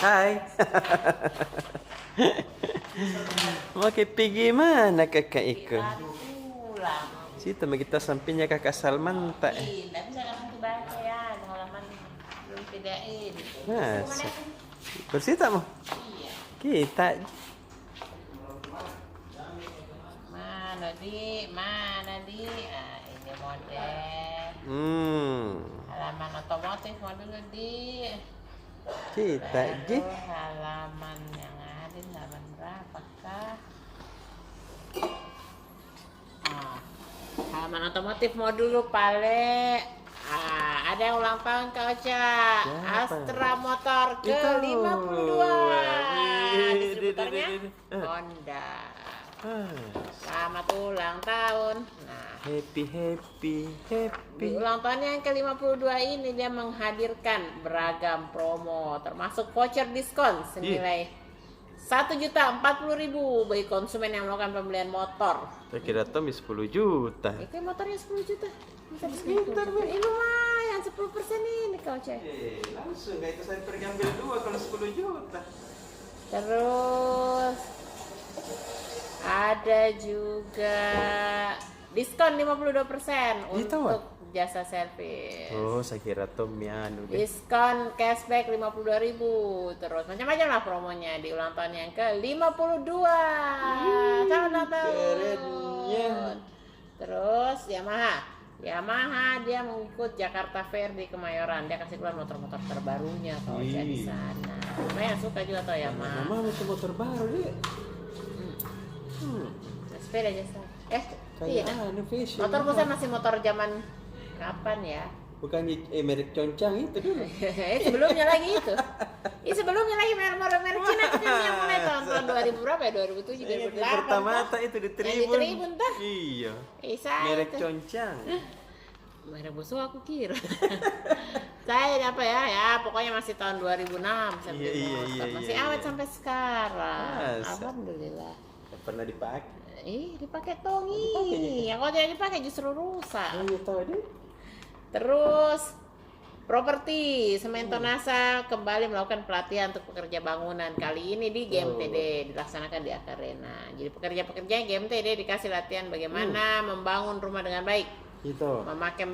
Hai. Mau pergi mana kakak Iko? Pulang. Situ kita sampingnya kakak Salman tak? Tidak bisa kamu baca ya, halaman belum pindahin. Masa? Bersih tak mau? Iya. Kita. Mana di? Ah, ini model. Halaman otomotif mau dulu di. Kita ji. Baru halaman yang ada halaman berapa kah? Ah, halaman otomotif mau dulu Pale. Ah, ada yang ulang tahun Kak Ocha. Astra Motor ke 52. Distributornya Honda. Selamat ulang tahun. Nah, Happy. di ulang tahun yang ke-52 ini dia menghadirkan beragam promo termasuk voucher diskon senilai 1.040.000 bagi konsumen yang melakukan pembelian motor. Saya kira Tommy 10 juta. Itu motornya 10 juta. Bisa diskon 10 juta. Ini lumayan 10% ini kau cek. Langsung kayak itu saya pergi ambil 2 kalau 10 juta. Terus ada juga diskon 52% untuk jasa servis. Oh, saya kira Tommy anu deh. Diskon cashback 52.000. Terus macam-macam lah promonya di ulang tahun yang ke-52. Selamat ulang tahun. Kerennya. Terus Yamaha dia mengikut Jakarta Fair di Kemayoran. Dia kasih keluar motor-motor terbarunya kalau di sana. Lumayan suka juga tuh Yamaha. Mama motor baru dia. Sepeda jasa. Iya. Fashion. Motor saya masih motor zaman kapan ya? Bukan merek Concang itu dulu. Sebelumnya lagi itu. Sebelumnya lagi merek Cina itu kan yang mulai tahun 2000 berapa ya? 2007, 2008. Pertama itu di Tribun. Yang di Tribun tuh. Iya. Merek Merek Concang. Merek Boso aku kira. Saya apa ya? Pokoknya masih tahun 2006 sampai masih awet sampai sekarang. Alhamdulillah. Pernah dipakai. Dipakai tongi. Yang kalau tidak dipakai justru rusak. Iya tahu deh. Terus properti Semento NASA kembali melakukan pelatihan untuk pekerja bangunan. Kali ini di GMTD dilaksanakan di Akarena. Jadi pekerja-pekerja GMTD dikasih latihan bagaimana membangun rumah dengan baik. Itu. Memakai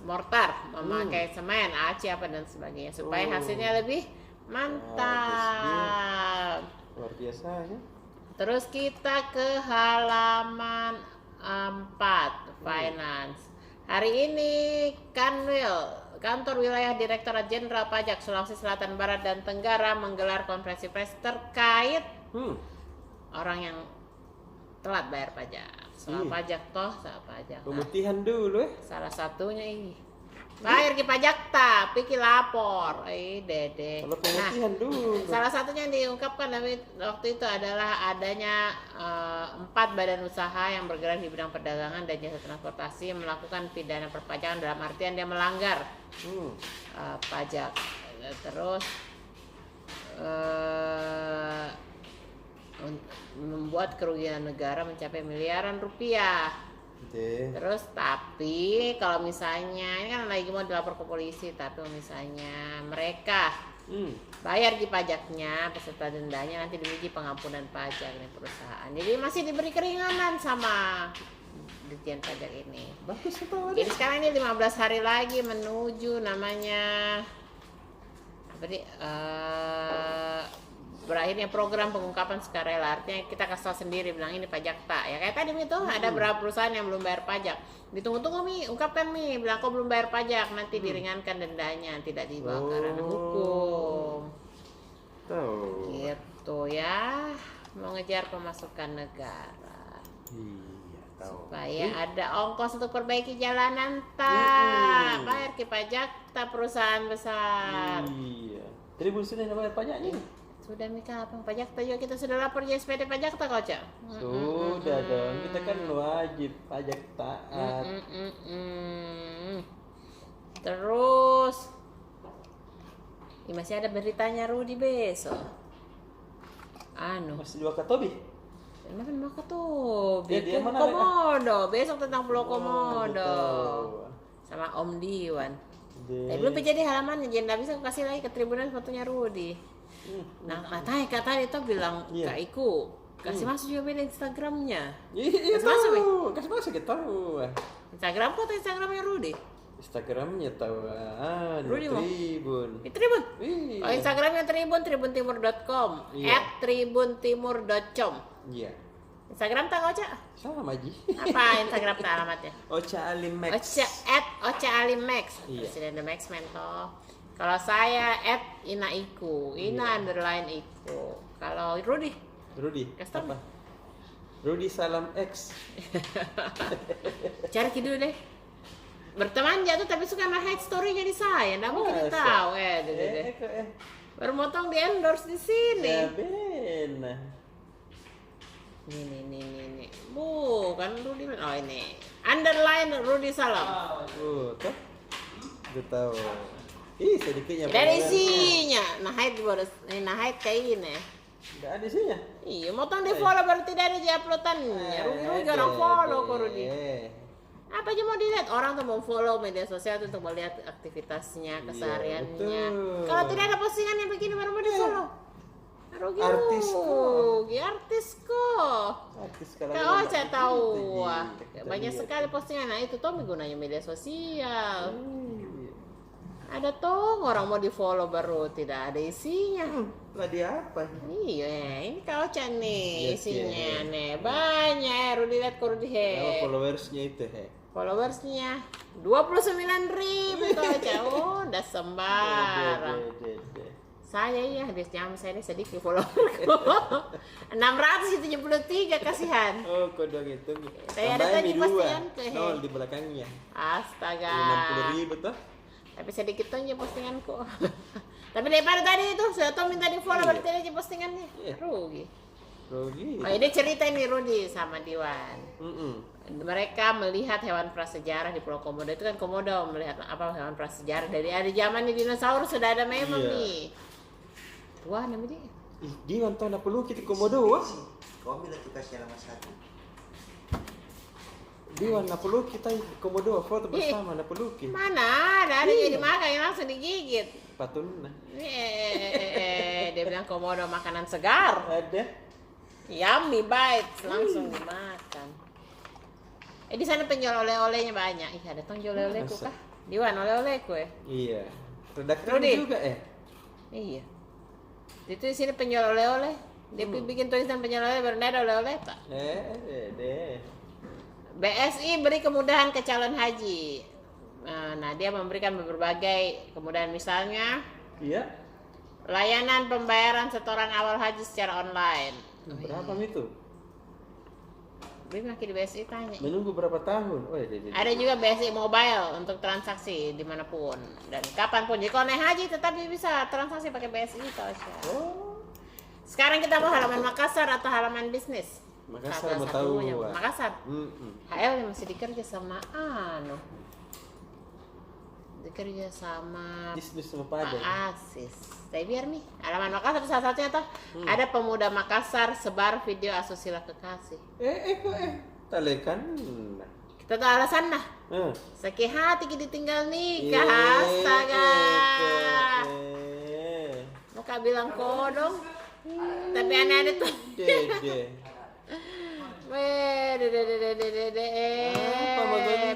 mortar, memakai semen, aci apa dan sebagainya supaya hasilnya lebih mantap. Luar biasa ya. Terus kita ke halaman 4 finance. Hari ini Kantor Wilayah Direktorat Jenderal Pajak Sulawesi Selatan, Barat dan Tenggara menggelar konferensi pers terkait orang yang telat bayar pajak. Soal pajak soal pajak. Pemutihan dulu Salah satunya ini. Bayar ke pajak tak, pikir lapor. Dede. Kalau pemutihan dulu. Salah satunya yang diungkapkan waktu itu adalah adanya 4 badan usaha yang bergerak di bidang perdagangan dan jasa transportasi melakukan pidana perpajakan dalam artian dia melanggar pajak. Terus membuat kerugian negara mencapai miliaran rupiah. Terus tapi kalau misalnya ini kan lagi mau dilapor ke polisi, tapi misalnya mereka bayar di pajaknya peserta dendanya nanti diuji pengampunan pajak nih perusahaan. Jadi masih diberi keringanan sama Ditjen Pajak ini. Bagus itu. Jadi sekarang ini 15 hari lagi menuju namanya berakhirnya program pengungkapan sukarela. Artinya kita kasih tahu sendiri bilang ini pajak tak ya, kayak tadi itu ada beberapa perusahaan yang belum bayar pajak, ditunggu-tunggu ungkapkan bilang kok belum bayar pajak, nanti diringankan dendanya, tidak dibawa ke ranah hukum. Gitu ya, mau ngejar pemasukan negara. Supaya ada ongkos untuk perbaiki jalanan tak bayar ke pajak tak perusahaan besar. Tribun sudah bayar pajaknya. Sudah kapan pajak juga kita sudah lapor JSPD pajak tak kau cak? Sudah dong, kita kan wajib pajak taat. Terus masih ada beritanya Rudi besok. Masih dua Katobi? Kenapa nama Katobi? Dia mana? Komodo, besok tentang Pulau Komodo. Sama Om Diwan. Belum jadi halaman, jadi nggak bisa aku kasih lagi ke Tribunan fotonya Rudi. Nah katanya itu bilang Iya. Kak Iku kasih masuk juga beda Instagramnya. Iya, Kasih masuk, kasih masuk kita tahu. Instagramku atau Instagramnya Rudy? Instagramnya tahu. Rudy mau? Tribun. Tribun. Iya. Oh, Instagramnya Tribun, tribuntimur.com, Iya. @tribuntimur.com. Iya. Instagram tak Ocha? Sama Ji. Apa Instagram tak alamatnya? Ocha Alimax. Ocha @OchaAlimax. Iya. Presiden The Max Mentor. Kalau saya @inaiku, Ina Iya. _iku. Kalau Rudy, Rudy. Custom. Apa? Rudy Salam X. cari dulu deh. Berteman jatuh tapi suka nge-hide story-nya di saya. Nggak mungkin Masa? tahu deh. Baru motong di endorse di sini. Ya benar. Nih. Bukan Rudy. Oh ini. Underline Rudy Salam. Tuh. Udah tahu. Ih, sedikitnya. Dari isinya. Nah-hide baru. Nah-hide kayak gini. Enggak ada isinya. Iya, motong di follow baru tidak ada di uploadannya. Rudy orang follow kok Rudy. Apa aja mau dilihat? Orang tuh mau follow media sosial tuh untuk melihat aktivitasnya, kesehariannya. betul. Kalau tidak ada postingan yang begini baru mau di follow. Rugi Artis kok. artis kok. Artis kalau Kau enggak saya gitu, tahu, Ji. wah, Kita banyak lihat. sekali postingan. Nah itu Tommy gunanya media sosial. Iya. Ada tuh orang mau di follow baru tidak ada isinya. Lagi apa? Iya, ini kau nih Iya, isinya iya. nih banyak. Rudy lihat ke Rudy Nama followersnya itu followersnya 29.000 kau oh udah sembarang. Saya iya habis jam saya ini sedikit followerku 673 kasihan. Oh, kodok itu. Saya ada tadi postingan ke nol di belakangnya. Astaga. 60.000 tuh. Tapi sedikit aja postinganku. Tapi daripada tadi itu sudah tahu minta di follow Iya. berarti aja postingannya. Iya. Rugi. Rugi. Oh ini cerita ini Rudy sama Diwan. Mm-mm. Mereka melihat hewan prasejarah di Pulau Komodo. Itu kan Komodo melihat apa hewan prasejarah dari ada zamannya dinosaurus sudah ada memang Iya. nih. Wah namanya dia. Ih, dia nonton apa lu kita komodo wah. Kau bilang tuh kasih alamat satu. Dia warna perlu kita komodo foto bersama na perlu ki. Mana ada Iya. jadi makan yang langsung digigit. Patun nah. Dia bilang Komodo makanan segar. Ada. Yummy bites langsung dimakan. Di sana penjual oleh-olehnya banyak. Ih ada tong jual oleh-olehku Masa? kah? Diwan oleh-olehku ya. Iya. Redaktor Rudy. juga Iya. Itu di sini penjual oleh-oleh. Dia bikin tulisan penjual oleh baru ada oleh-oleh tak. deh. BSI beri kemudahan ke calon haji. Nah, dia memberikan berbagai kemudahan misalnya Iya. layanan pembayaran setoran awal haji secara online. Berapa itu? Beli makin di BSI tanya. Menunggu berapa tahun? Oh iya. Ada juga BSI Mobile untuk transaksi dimanapun dan kapanpun. Jadi kalau naik haji tetapi bisa transaksi pakai BSI Tosya. Oh. Sekarang kita mau halaman Makassar atau halaman bisnis? Makassar mau Satu-satunya. tahu. Makassar. Mm-mm. HL yang masih dikerja sama dikerja sama Bisnis sama Pak Padang. Asis. Saya biar nih halaman Makassar salah satunya toh ada pemuda Makassar sebar video asusila kekasih. Talekan. Kita tahu alasan nah. Sakit hati kita tinggal nikah. Astaga. Muka bilang kodong. Tapi aneh-aneh tuh. Dede.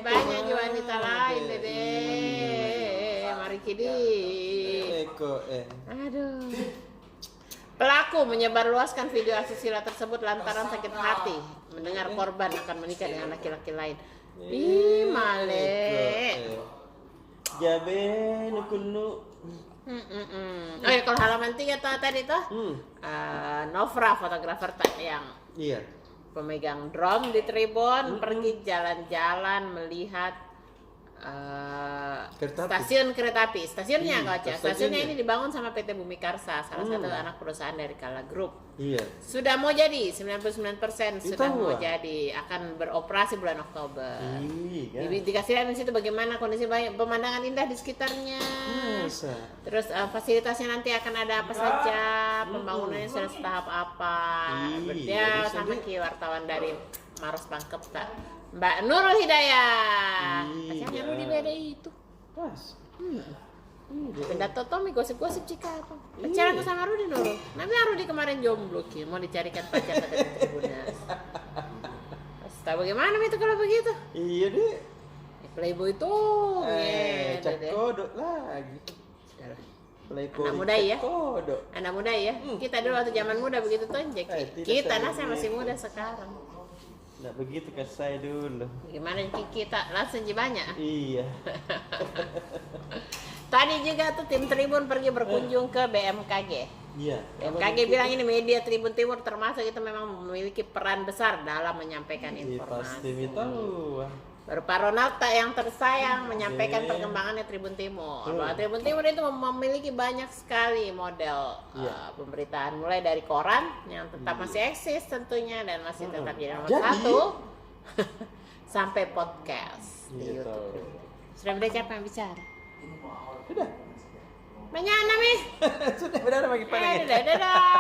Banyak juga wanita lain dede. Mari kini. Aduh. Pelaku menyebarluaskan video asusila tersebut lantaran sakit hati mendengar korban akan menikah dengan laki-laki lain. Ih, male. Jabe nukunu. Oh ya kalau halaman 3 tadi tuh Novra fotografer yang Iya. pemegang drone di Tribun pergi jalan-jalan melihat Kereta api. stasiun kereta api. Stasiunnya kau cek. Stasiunnya stasiunnya. ini dibangun sama PT Bumi Karsa, salah satu anak perusahaan dari Kala Group. Iya. Sudah mau jadi 99% sudah Itu, mau wah. jadi akan beroperasi bulan Oktober. Iya. Dikasih lihat di situ bagaimana kondisi banyak pemandangan indah di sekitarnya. Masa? Terus fasilitasnya nanti akan ada apa saja, pembangunannya sudah setahap apa. Ih, Dia bisa sama deh. ki wartawan dari Maros Pangkep tak. Mbak Nurul Hidayah. Iya. Kasihannya Rudi beda itu. Pas. Pendato Tommy gosip-gosip Chicago. Pacaran aku sama Rudi dulu. Nanti Rudi kemarin jomblo Ki, mau dicarikan pacar pada Tribunas. Tahu bagaimana itu kalau begitu? Iya deh. Playboy tuh. Cak kodok lagi. Playboy. Anak muda ya. Kodok. Anak muda ya. Kita dulu waktu zaman muda begitu tonjek. Kita saya masih muda sekarang. Nggak begitu ke saya dulu. Gimana kita langsung banyak? Iya. Tadi juga tuh tim Tribun pergi berkunjung ke BMKG. Iya. BMKG bilang ini media Tribun Timur termasuk itu memang memiliki peran besar dalam menyampaikan informasi. Pasti tahu. Baru Pak Ronald yang tersayang menyampaikan perkembangannya Tribun Timur. Bahwa Tribun Timur itu memiliki banyak sekali model pemberitaan, mulai dari koran yang tetap masih eksis tentunya dan masih tetap jadi nomor satu, sampai podcast di YouTube. Sudah mulai siapa yang bicara? Sudah. Banyak nih. Sudah benar bagi Dadah.